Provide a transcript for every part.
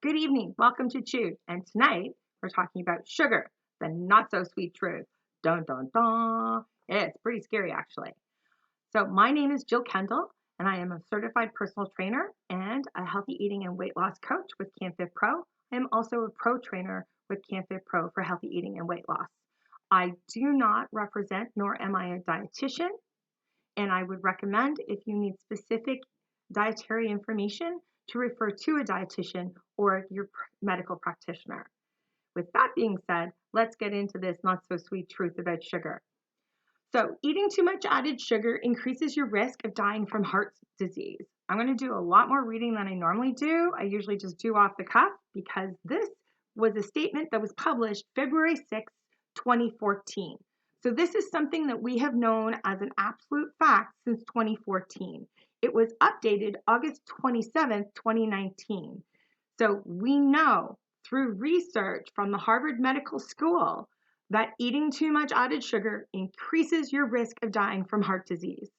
Good evening. Welcome to Chewed. And tonight we're talking about sugar, the not so sweet truth. Dun dun dun. It's pretty scary actually. So my name is Jill Kendall and I am a certified personal trainer and a healthy eating and weight loss coach with CanFit Pro. I am also a pro trainer with CanFit Pro for healthy eating and weight loss. I do not represent nor am I a dietitian, and I would recommend if you need specific dietary information to refer to a dietitian or your medical practitioner. With that being said, let's get into this not so sweet truth about sugar. So, eating too much added sugar increases your risk of dying from heart disease. I'm going to do a lot more reading than I normally do. I usually just do off the cuff because this was a statement that was published February 6, 2014. So, this is something that we have known as an absolute fact since 2014. It was updated August 27, 2019. So, we know through research from the Harvard Medical School that eating too much added sugar increases your risk of dying from heart disease.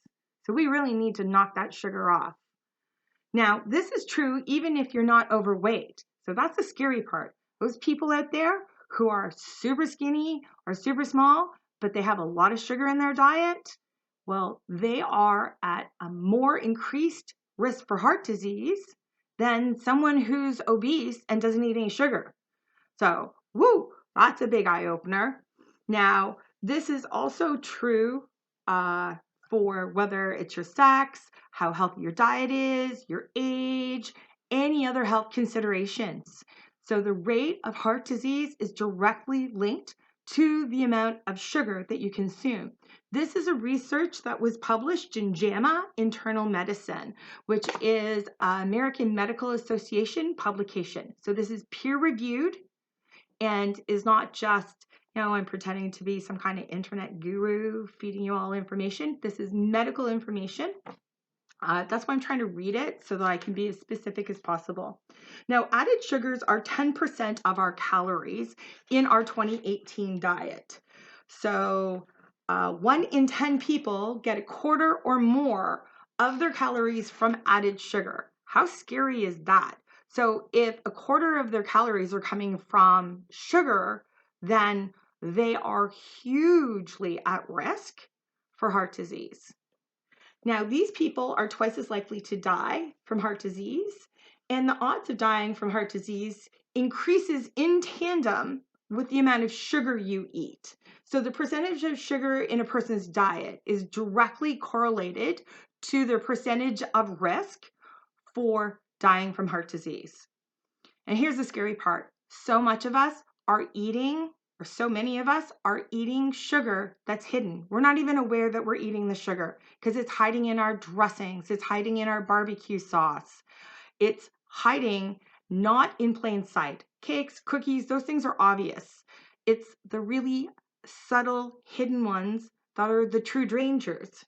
So we really need to knock that sugar off. Now, this is true even if you're not overweight. So that's the scary part. Those people out there who are super skinny or super small, but they have a lot of sugar in their diet, well, they are at a more increased risk for heart disease than someone who's obese and doesn't eat any sugar. So, woo, that's a big eye opener. Now, this is also true for whether it's your sex, how healthy your diet is, your age, any other health considerations. So, the rate of heart disease is directly linked to the amount of sugar that you consume. This is a research that was published in JAMA Internal Medicine, which is an American Medical Association publication. So, this is peer reviewed and is not just, I'm pretending to be some kind of internet guru feeding you all information. This is medical information. That's why I'm trying to read it so that I can be as specific as possible. Now, added sugars are 10% of our calories in our 2018 diet. So 1 in 10 people get a quarter or more of their calories from added sugar. How scary is that? So if a quarter of their calories are coming from sugar, then they are hugely at risk for heart disease. Now, these people are twice as likely to die from heart disease, and the odds of dying from heart disease increases in tandem with the amount of sugar you eat. So the percentage of sugar in a person's diet is directly correlated to their percentage of risk for dying from heart disease. And here's the scary part. So much of us are eating, or so many of us are eating sugar that's hidden. We're not even aware that we're eating the sugar because it's hiding in our dressings. It's hiding in our barbecue sauce. It's hiding not in plain sight. Cakes, cookies, those things are obvious. It's the really subtle hidden ones that are the true dangers.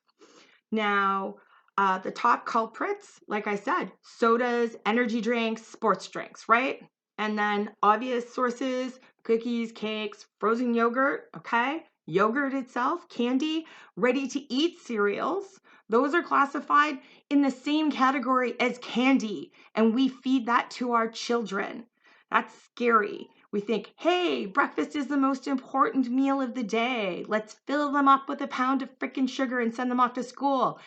Now, the top culprits, like I said, sodas, energy drinks, sports drinks, right? And then obvious sources, cookies, cakes, frozen yogurt, okay? Yogurt itself, candy, ready-to-eat cereals. Those are classified in the same category as candy, and we feed that to our children. That's scary. We think, hey, breakfast is the most important meal of the day. Let's fill them up with a pound of freaking sugar and send them off to school.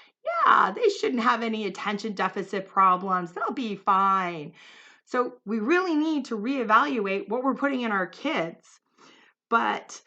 Yeah, they shouldn't have any attention deficit problems. They'll be fine. So we really need to reevaluate what we're putting in our kids. But,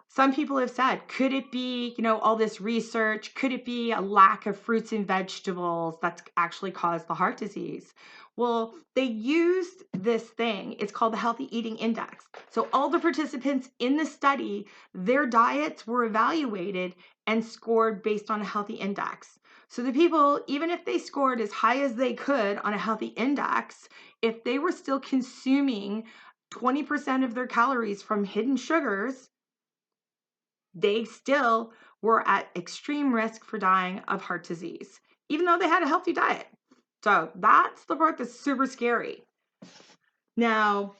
some people have said, could it be, all this research? Could it be a lack of fruits and vegetables that's actually caused the heart disease? Well, they used this thing. It's called the Healthy Eating Index. So all the participants in the study, their diets were evaluated and scored based on a healthy index. So the people, even if they scored as high as they could on a healthy index, if they were still consuming 20% of their calories from hidden sugars, they still were at extreme risk for dying of heart disease, even though they had a healthy diet. So that's the part that's super scary. Now,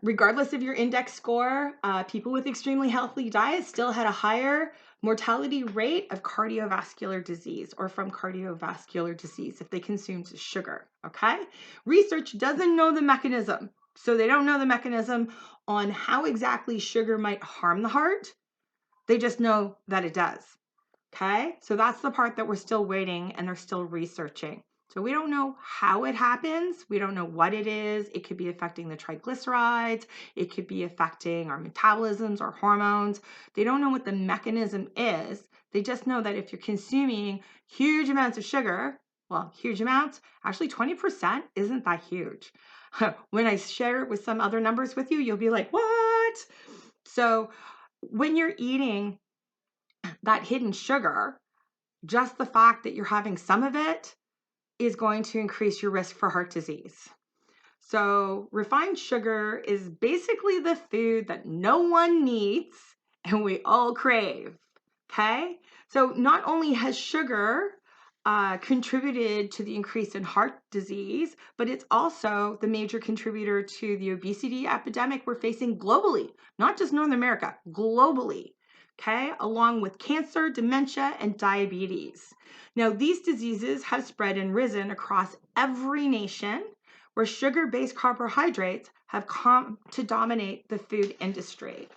Regardless of your index score, people with extremely healthy diets still had a higher mortality rate of cardiovascular disease or from cardiovascular disease if they consumed sugar, okay? Research doesn't know the mechanism. So they don't know the mechanism on how exactly sugar might harm the heart. They just know that it does. Okay, so that's the part that we're still waiting and they're still researching. So we don't know how it happens. We don't know what it is. It could be affecting the triglycerides. It could be affecting our metabolisms or hormones. They don't know what the mechanism is. They just know that if you're consuming huge amounts of sugar, well, huge amounts, actually 20% isn't that huge. When I share it with some other numbers with you, you'll be like, what? So when you're eating that hidden sugar, just the fact that you're having some of it is going to increase your risk for heart disease. So refined sugar is basically the food that no one needs and we all crave. Okay? So not only has sugar contributed to the increase in heart disease, but it's also the major contributor to the obesity epidemic we're facing globally, not just North America, globally. Okay, along with cancer, dementia, and diabetes. Now, these diseases have spread and risen across every nation where sugar-based carbohydrates have come to dominate the food industry.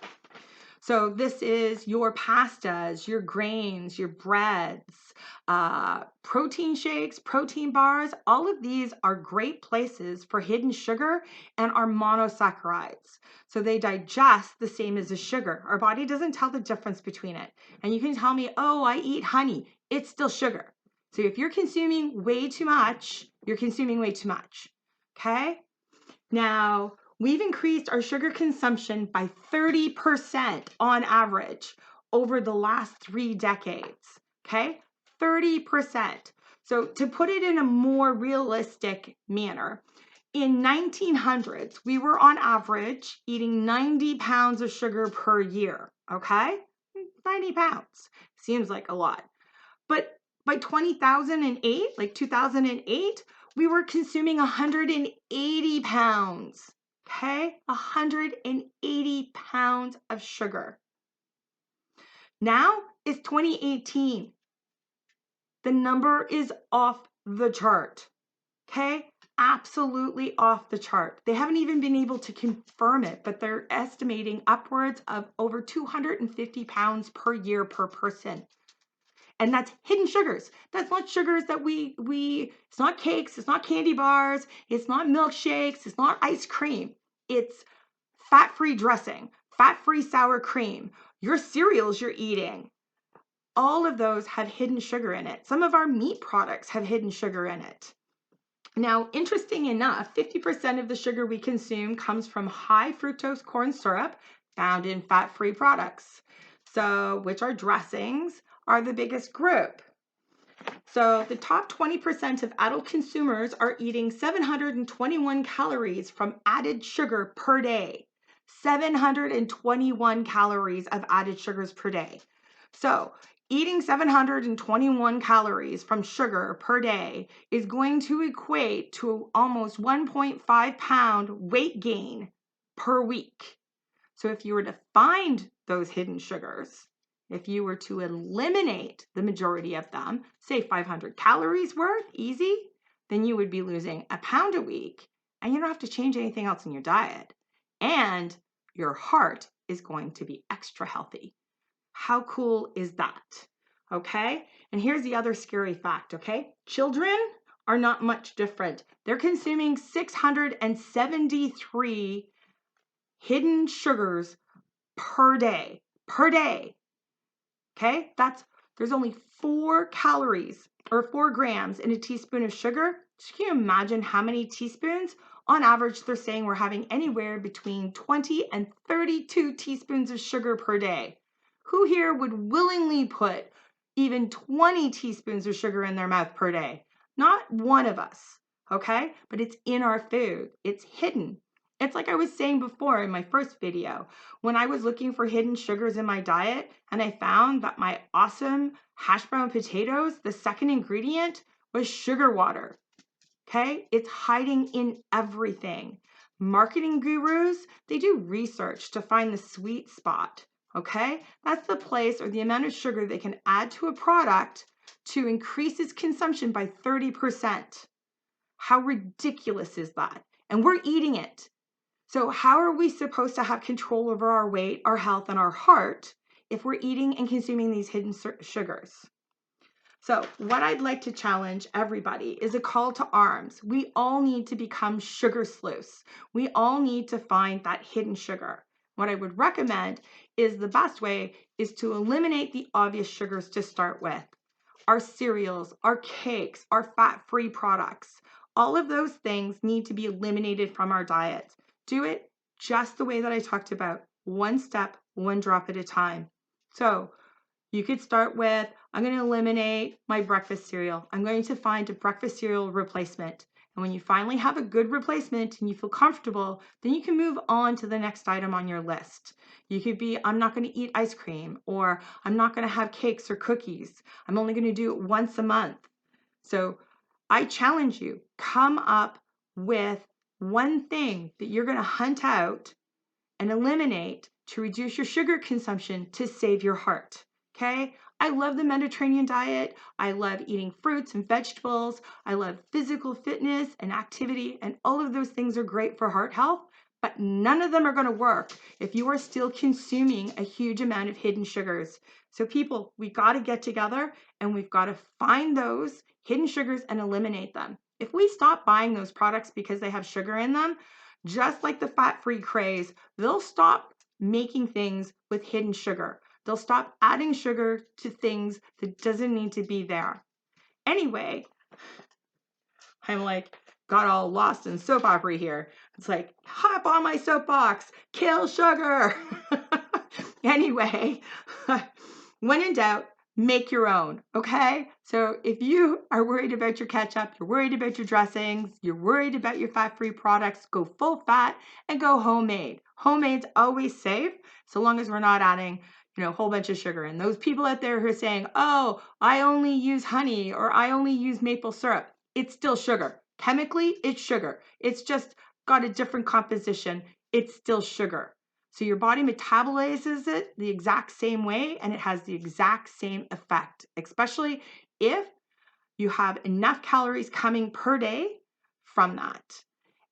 So this is your pastas, your grains, your breads, protein shakes, protein bars. All of these are great places for hidden sugar and are monosaccharides. So they digest the same as the sugar. Our body doesn't tell the difference between it. And you can tell me, oh, I eat honey. It's still sugar. So if you're consuming way too much, you're consuming way too much. Okay? Now, we've increased our sugar consumption by 30% on average over the last 3 decades. Okay? 30%. So to put it in a more realistic manner, in 1900s, we were on average eating 90 pounds of sugar per year. Okay? 90 pounds. Seems like a lot. But by 2008, like 2008, we were consuming 180 pounds. Okay? 180 pounds of sugar. Now it's 2018. The number is off the chart. Okay? Absolutely off the chart. They haven't even been able to confirm it, but they're estimating upwards of over 250 pounds per year per person. And that's hidden sugars. That's not sugars that it's not cakes, it's not candy bars, it's not milkshakes, it's not ice cream. It's fat-free dressing, fat-free sour cream, your cereals you're eating. All of those have hidden sugar in it. Some of our meat products have hidden sugar in it. Now, interesting enough, 50% of the sugar we consume comes from high fructose corn syrup found in fat-free products. So, which are dressings, are the biggest group. So the top 20% of adult consumers are eating 721 calories from added sugar per day. 721 calories of added sugars per day. So eating 721 calories from sugar per day is going to equate to almost 1.5 pound weight gain per week. So if you were to find those hidden sugars, if you were to eliminate the majority of them, say 500 calories worth, easy, then you would be losing a pound a week and you don't have to change anything else in your diet. And your heart is going to be extra healthy. How cool is that? Okay? And here's the other scary fact, okay? Children are not much different. They're consuming 673 hidden sugars per day. Okay, there's only 4 calories or 4 grams in a teaspoon of sugar. So can you imagine how many teaspoons? On average, they're saying we're having anywhere between 20 and 32 teaspoons of sugar per day. Who here would willingly put even 20 teaspoons of sugar in their mouth per day? Not one of us, okay? But it's in our food. It's hidden. It's like I was saying before in my first video, when I was looking for hidden sugars in my diet and I found that my awesome hash brown potatoes, the second ingredient was sugar water. Okay? It's hiding in everything. Marketing gurus, they do research to find the sweet spot, okay? That's the place or the amount of sugar they can add to a product to increase its consumption by 30%. How ridiculous is that? And we're eating it. So how are we supposed to have control over our weight, our health, and our heart if we're eating and consuming these hidden sugars? So what I'd like to challenge everybody is a call to arms. We all need to become sugar sleuths. We all need to find that hidden sugar. What I would recommend is the best way is to eliminate the obvious sugars to start with. Our cereals, our cakes, our fat-free products. All of those things need to be eliminated from our diet. Do it just the way that I talked about, one step, one drop at a time. So you could start with, I'm going to eliminate my breakfast cereal. I'm going to find a breakfast cereal replacement. And when you finally have a good replacement and you feel comfortable, then you can move on to the next item on your list. You could be, I'm not going to eat ice cream, or I'm not going to have cakes or cookies. I'm only going to do it once a month. So I challenge you, come up with one thing that you're going to hunt out and eliminate to reduce your sugar consumption to save your heart. Okay? I love the Mediterranean diet. I love eating fruits and vegetables. I love physical fitness and activity, and all of those things are great for heart health, but none of them are going to work if you are still consuming a huge amount of hidden sugars. So people, we got to get together and we've got to find those hidden sugars and eliminate them. If we stop buying those products because they have sugar in them, just like the fat-free craze, they'll stop making things with hidden sugar. They'll stop adding sugar to things that doesn't need to be there. Anyway, I'm like, got all lost in soap opera here. It's like, hop on my soapbox, kill sugar. Anyway, when in doubt, make your own, okay? So if you are worried about your ketchup, you're worried about your dressings, you're worried about your fat-free products, go full fat and go homemade. Homemade's always safe, so long as we're not adding, a whole bunch of sugar. And those people out there who are saying, oh, I only use honey or I only use maple syrup, it's still sugar. Chemically, it's sugar. It's just got a different composition. It's still sugar. So your body metabolizes it the exact same way and it has the exact same effect, especially if you have enough calories coming per day from that.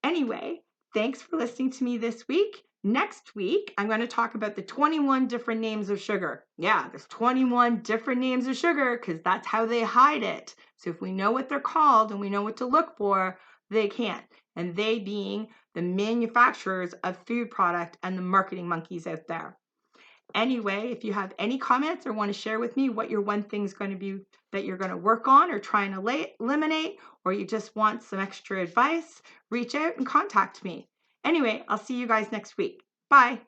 Anyway, thanks for listening to me this week. Next week, I'm going to talk about the 21 different names of sugar. Yeah, there's 21 different names of sugar because that's how they hide it. So if we know what they're called and we know what to look for, they can't. And they being the manufacturers of food product and the marketing monkeys out there. Anyway, if you have any comments or want to share with me what your one thing is going to be that you're going to work on or try and eliminate, or you just want some extra advice, reach out and contact me. Anyway, I'll see you guys next week. Bye.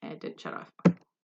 And it didn't shut off.